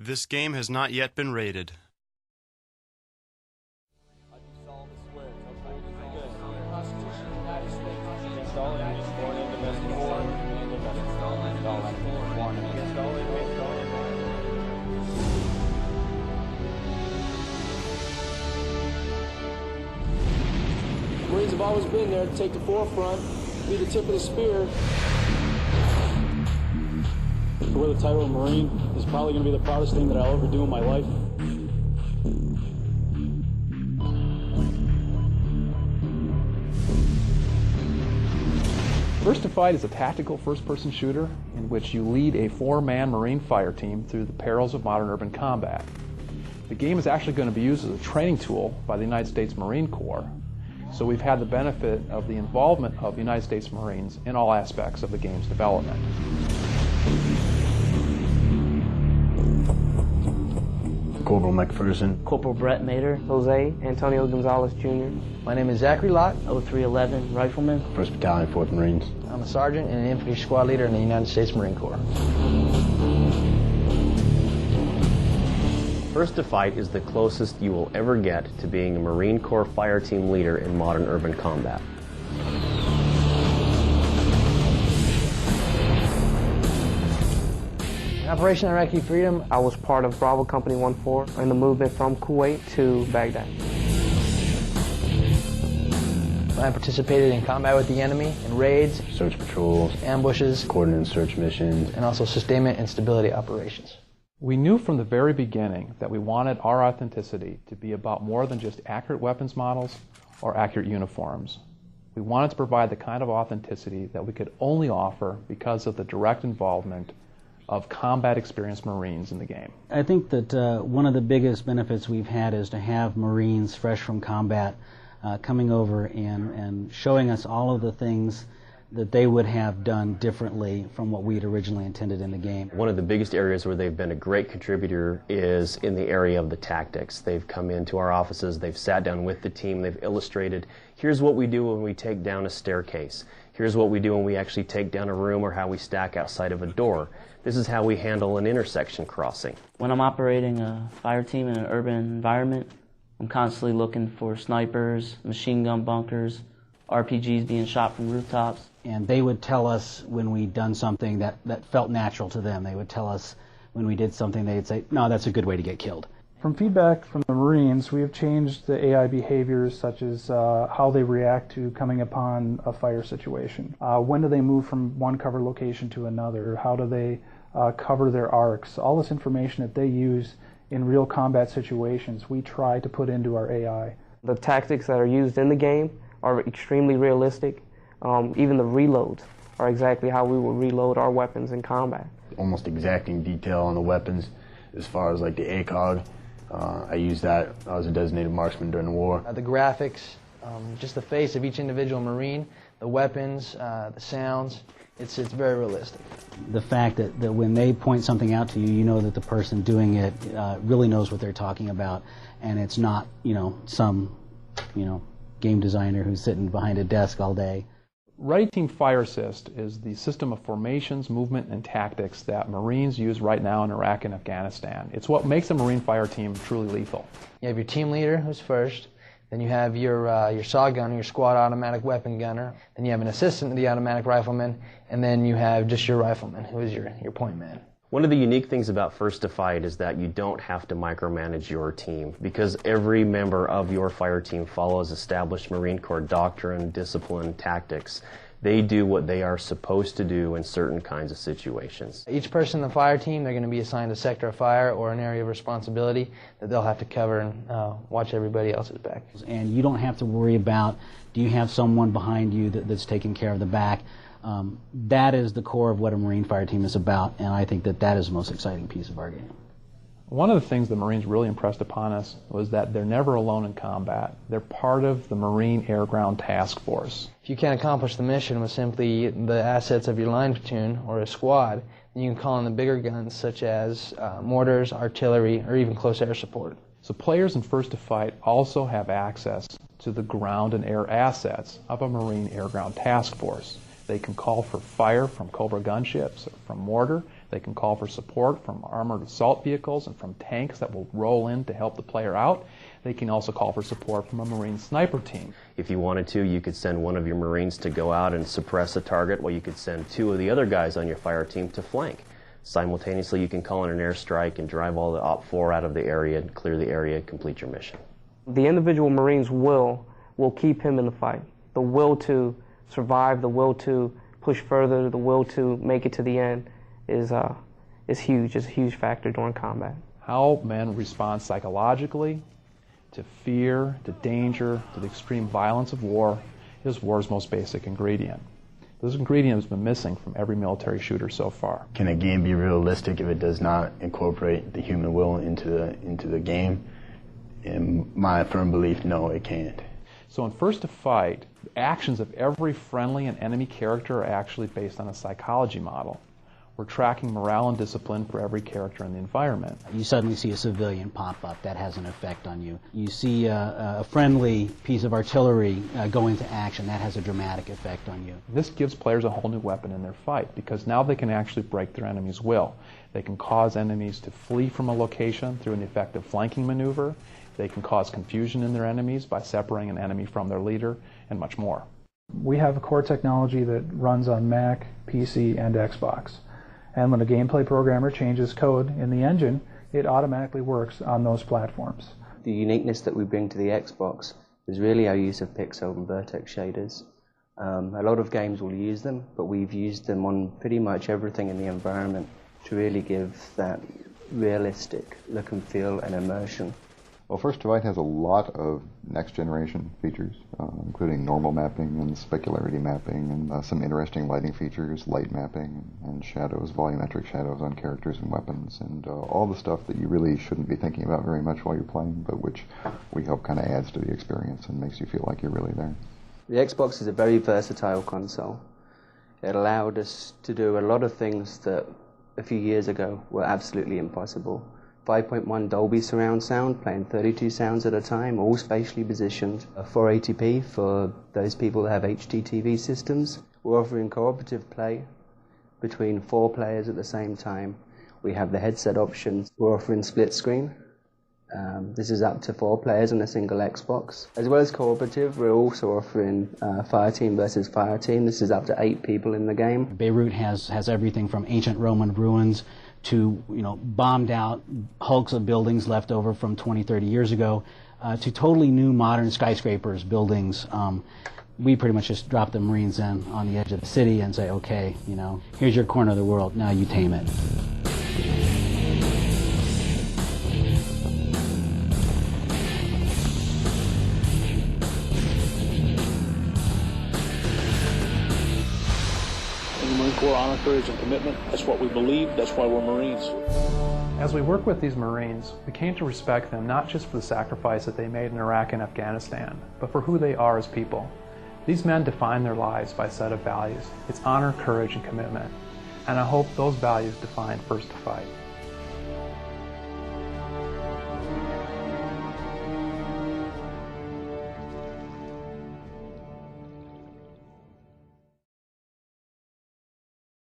This game has not yet been rated. Marines have always been there to take the forefront, be the tip of the spear. To wear the title of Marine is probably going to be the proudest thing that I'll ever do in my life. First to Fight is a tactical first-person shooter in which you lead a 4-man Marine fire team through the perils of modern urban combat. The game is actually going to be used as a training tool by the United States Marine Corps, so we've had the benefit of the involvement of the United States Marines in all aspects of the game's development. Corporal McPherson. Corporal Brett Mater. Jose Antonio Gonzalez Jr. My name is Zachary Lott. 0311 Rifleman. 1st Battalion, 4th Marines. I'm a sergeant and an infantry squad leader in the United States Marine Corps. First to Fight is the closest you will ever get to being a Marine Corps fire team leader in modern urban combat. Operation Iraqi Freedom, I was part of Bravo Company 14 in the movement from Kuwait to Baghdad. I participated in combat with the enemy, in raids, Search patrols, ambushes, coordinated search missions, and also sustainment and stability operations. We knew from the very beginning that we wanted our authenticity to be about more than just accurate weapons models or accurate uniforms. We wanted to provide the kind of authenticity that we could only offer because of the direct involvement of combat experienced Marines in the game. I think that one of the biggest benefits we've had is to have Marines fresh from combat coming over and showing us all of the things that they would have done differently from what we had originally intended in the game. One of the biggest areas where they've been a great contributor is in the area of the tactics. They've come into our offices, they've sat down with the team, they've illustrated, here's what we do when we take down a staircase. Here's what we do when we actually take down a room or how we stack outside of a door. This is how we handle an intersection crossing. When I'm operating a fire team in an urban environment, I'm constantly looking for snipers, machine gun bunkers, RPGs being shot from rooftops. And they would tell us when we'd done something that felt natural to them. They would tell us when we did something, they'd say, no, that's a good way to get killed. From feedback from the Marines, we have changed the AI behaviors such as how they react to coming upon a fire situation. When do they move from one cover location to another? How do they cover their arcs? All this information that they use in real combat situations, we try to put into our AI. The tactics that are used in the game are extremely realistic. Even the reloads are exactly how we would reload our weapons in combat. Almost exacting detail on the weapons as far as like the ACOG. I used that. I was a designated marksman during the war. The graphics, just the face of each individual Marine, the weapons, the sounds, it's very realistic. The fact that when they point something out to you, you know that the person doing it really knows what they're talking about, and it's not, some, game designer who's sitting behind a desk all day. Ready Team Fire Assist is the system of formations, movement, and tactics that Marines use right now in Iraq and Afghanistan. It's what makes a Marine fire team truly lethal. You have your team leader, who's first. Then you have your SAW gunner, your squad automatic weapon gunner. Then you have an assistant to the automatic rifleman. And then you have just your rifleman, who is your point man. One of the unique things about First to Fight is that you don't have to micromanage your team because every member of your fire team follows established Marine Corps doctrine, discipline, tactics. They do what they are supposed to do in certain kinds of situations. Each person in the fire team, they're going to be assigned a sector of fire or an area of responsibility that they'll have to cover and watch everybody else's back. And you don't have to worry about, do you have someone behind you that's taking care of the back? That is the core of what a Marine fire team is about, and I think that is the most exciting piece of our game. One of the things the Marines really impressed upon us was that they're never alone in combat. They're part of the Marine Air Ground Task Force. If you can't accomplish the mission with simply the assets of your line platoon or a squad, then you can call in the bigger guns such as mortars, artillery, or even close air support. So players in First to Fight also have access to the ground and air assets of a Marine Air Ground Task Force. They can call for fire from Cobra gunships or from mortar. They can call for support from armored assault vehicles and from tanks that will roll in to help the player out. They can also call for support from a Marine sniper team. If you wanted to, you could send one of your Marines to go out and suppress a target, while you could send two of the other guys on your fire team to flank. Simultaneously, you can call in an airstrike and drive all the OP4 out of the area, and clear the area, and complete your mission. The individual Marine's will keep him in the fight. The will to survive, the will to push further, the will to make it to the end is huge. It's a huge factor during combat. How men respond psychologically to fear, to danger, to the extreme violence of war is war's most basic ingredient. This ingredient has been missing from every military shooter so far. Can a game be realistic if it does not incorporate the human will into the game? In my firm belief, no, it can't. So in First to Fight, the actions of every friendly and enemy character are actually based on a psychology model. We're tracking morale and discipline for every character in the environment. You suddenly see a civilian pop up, that has an effect on you. You see a friendly piece of artillery go into action, that has a dramatic effect on you. This gives players a whole new weapon in their fight, because now they can actually break their enemy's will. They can cause enemies to flee from a location through an effective flanking maneuver. They can cause confusion in their enemies by separating an enemy from their leader, and much more. We have a core technology that runs on Mac, PC, and Xbox. And when a gameplay programmer changes code in the engine, it automatically works on those platforms. The uniqueness that we bring to the Xbox is really our use of pixel and vertex shaders. A lot of games will use them, but we've used them on pretty much everything in the environment to really give that realistic look and feel and immersion. Well, First to Fight has a lot of next-generation features, including normal mapping and specularity mapping, and some interesting lighting features, light mapping, and shadows, volumetric shadows on characters and weapons, and all the stuff that you really shouldn't be thinking about very much while you're playing, but which we hope kind of adds to the experience and makes you feel like you're really there. The Xbox is a very versatile console. It allowed us to do a lot of things that a few years ago were absolutely impossible. 5.1 Dolby surround sound, playing 32 sounds at a time, all spatially positioned. 480p for those people that have HDTV systems. We're offering cooperative play between 4 players at the same time. We have the headset options. We're offering split screen. This is up to 4 players on a single Xbox. As well as cooperative, we're also offering Fireteam versus Fireteam. This is up to 8 people in the game. Beirut has everything from ancient Roman ruins to bombed out hulks of buildings left over from 20, 30 years ago, to totally new modern skyscrapers, buildings. We pretty much just drop the Marines in on the edge of the city and say, okay, here's your corner of the world, now you tame it. Core honor, courage, and commitment. That's what we believe. That's why we're Marines. As we work with these Marines, we came to respect them not just for the sacrifice that they made in Iraq and Afghanistan, but for who they are as people. These men define their lives by a set of values. It's honor, courage, and commitment. And I hope those values define First to Fight.